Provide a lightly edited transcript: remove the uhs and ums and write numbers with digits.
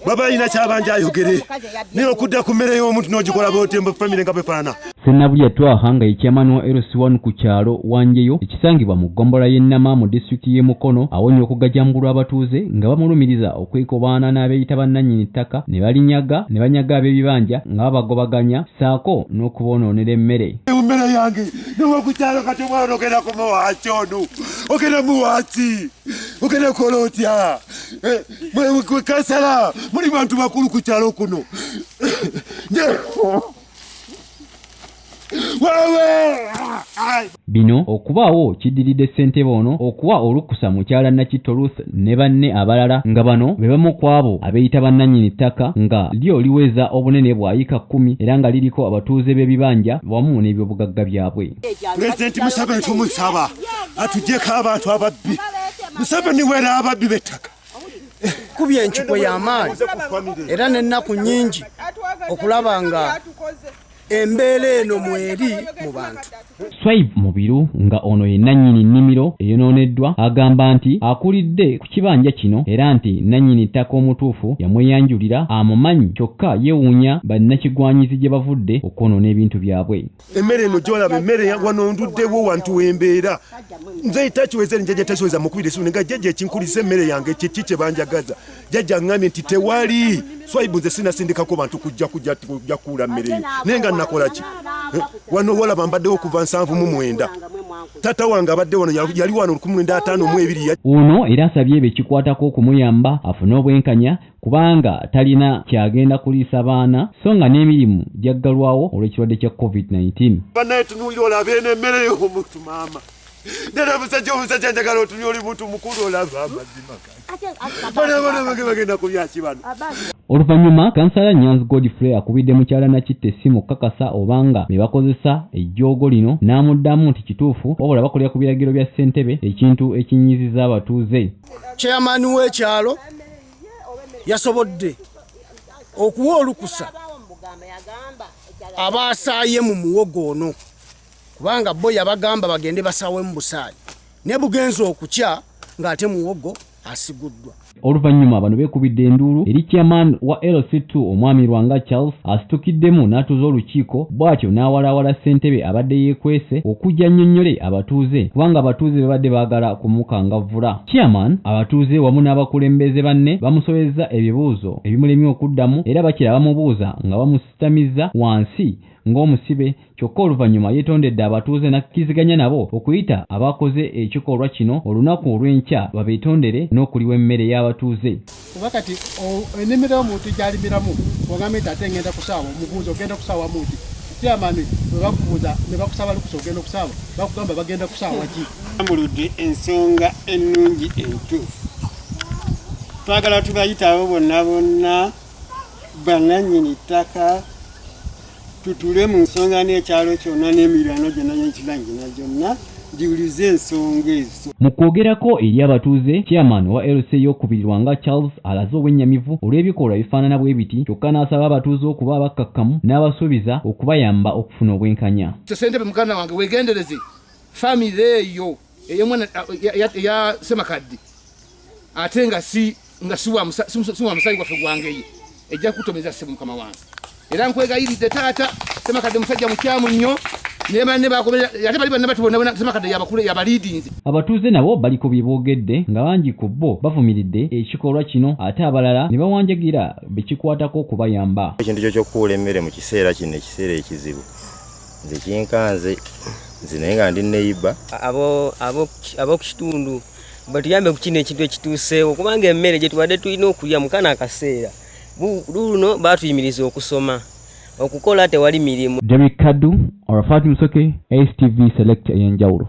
baba ina kyabanja ayogere niyo kudda ku mmere y'omuntu n'ogikola bw'otemba famire nga bwefaana. Ssenabulya Twahanga ye chairman wa LC1 ku kyalo Wanjeyo ekisangibwa mu gombola y'Ennama mu district y'e Mukono awonye okugajambulwa abatuuze nga bamulumiriza okwekobana n'abeeyita bannannyini ttaka ne balinyaga ne banyaga ab'ebibanja nga babagobaganya saako n'okubonoonera emmere. Emmere yange n'owa ku kyalo kati omwana ogenda kumuwaaki ono ogenda muwaaki ogenda kola otya kansala muli bantu bakulu ku kyalo kuno. Bino okubaawo kiddiridde ssentebe ono okuwa olukusa mukyala Nakitto Ruth ne banne abalala nga bano be bamu ku abo abeeyita bannannyini ttaka nga lyo liweza obunene bwa yika 10 era nga liriko abatuuze b'ebibanja wamu n'ebyobugagga byabwe. Pulezidenti Museveni tumusaba atugyeko abantu ababbi. Museveni wera ababbi b'ettaka. Kubye enkiiko y'amaanyi era n'ennaku nnyingi okulaba nga embeera eno mweri mu bantu. Swipe Mubiru nga ono ye nannyini nnimiro eyonooneddwa agamba nti akulidde ku kibanja kino era nti nannyini ttaka omutuufu yamweyanjulira amumanyi kyokka yeewuunya bannakigwanyizi gye bavudde okwonoona ebintu byabwe. Emmere eno gy'olaba emmere wano nduddewo wantu w'embeera nze takiweze njajja takiweza mukubira essuni nga jjajja ekinkulisa emmere yange kiki kye banjagaza jjajja ngambye nti tewali Swipe nze sinasindikako bantu kujja kuula mmere eyo naye nga nakola ki wano wolaba mbaddewo okuva 79 tata wange abadde wano yali wano 1952. Ono era asabye bekikwatako okumuyamba afune obwenkanya kubanga talina kyagenda kuliisa baana so nga n'emirimu gyaggalwawo olw'ekirwadde kya COVID-19. Bannaye tunuulira olabe n'emmere y'omuntu maama nera omusajja njagala otunye oli muntu mukulu olaba amazima bana bagenda kubyaki bano. Oluvannyuma kansala Nyanzi Godfrey akubidde mukyala Nakitto essimu okukakasa obanga be bakozesa ejjoogo lino n'amuddamu nti kituufu wabula bakolera ku biragiro bya ssentebe ekintu ekinyiiziza abatuuze. Chairman w'ekyalo yasobodde okuwa olukusa abaasaaye mu muwogo ono kubanga bo yabagamba bagende basaawe mu busaayi ne bugenza okukya ng'ate muwogo asiguddwa. Oluvannyuma bano beekubidde enduulu eri chairman wa LC2 omwami Lwanga Charles asitukiddemu n'atuuza olukiiko bw'atyo n'awalaawala ssentebe abadde yeekwese okujja nnyonnyole abatuuze kubanga abatuuze babadde baagala kumukangavvula. Chairman abatuuze wamu n'abakulembeze banne bamusobezza ebibuuzo ebimulemye okuddamu era bakira bamubuuza nga bamusitamiza wansi ng'omusibe kyokka oluvannyuma yeetondedde abatuuze n'akkiziganya nabo okuyita abakoze ekikolwa kino olunaku olw'enkya babeetondere n'okuliwa emmere y'abatuuze. Kuba kati ennimiro y'omuntu gy'alimiramu ogambye nti ate ngenda kusaawa omubuuza ogenda kusaawa muti chairman bwe bakubuuza ne bakusaba lukusa ogenda kusaawa bakugamba bagenda kusaawa ki. Muludde ensonga ennungi entuufu twagala tubayitawo bonna bonna bannannyini ttaka tutule mu nsonga n'ekyalo kyonna n'emirano gyonna n'ekibangina gyonna jiwulize ensonga ezo. Mu kwogerako eri abatuuze chairman wa LC y'okubiri Lwanga Charles alaze obwennyamivu olw'ebikolwa ebifaanana bwe biti kyokka n'asaba abatuuze okuba abakkakkamu n'abasuubiza okubayamba okufuna obwenkanya. Ssentebe muganda wange weegendereze famire eyo ey'omwana eya Ssemakadde ate nga si wa musayi waffe gwangeye ejja kutomeza ssebo mukama wange era nkwegayiridde taata Ssemakadde musajja mukyamu nnyo ne bakomera ate bali banne batubona Ssemakadde yabakulu yabaliidinze. Abatuuze nabo baliko bye boogedde nga bangi ku bo bavumiridde ekikolwa kino ate abalala ne bawanjagira bekikwatako okubayamba. Ekintu ky'okukuula emmere mu kiseera kino ekiseera ekizibu nze kinkanze nze naye nga ndi neiba abo ku kitundu batuyambe ku kino ekintu ekituuseewo kubanga emmere gye tubadde tulina okulya mu kana akaseera luno batuyimiriza okusoma okukola tewali mirimu. Derek Kadu, Arafat Musoke, STV Select ey'enjawulo.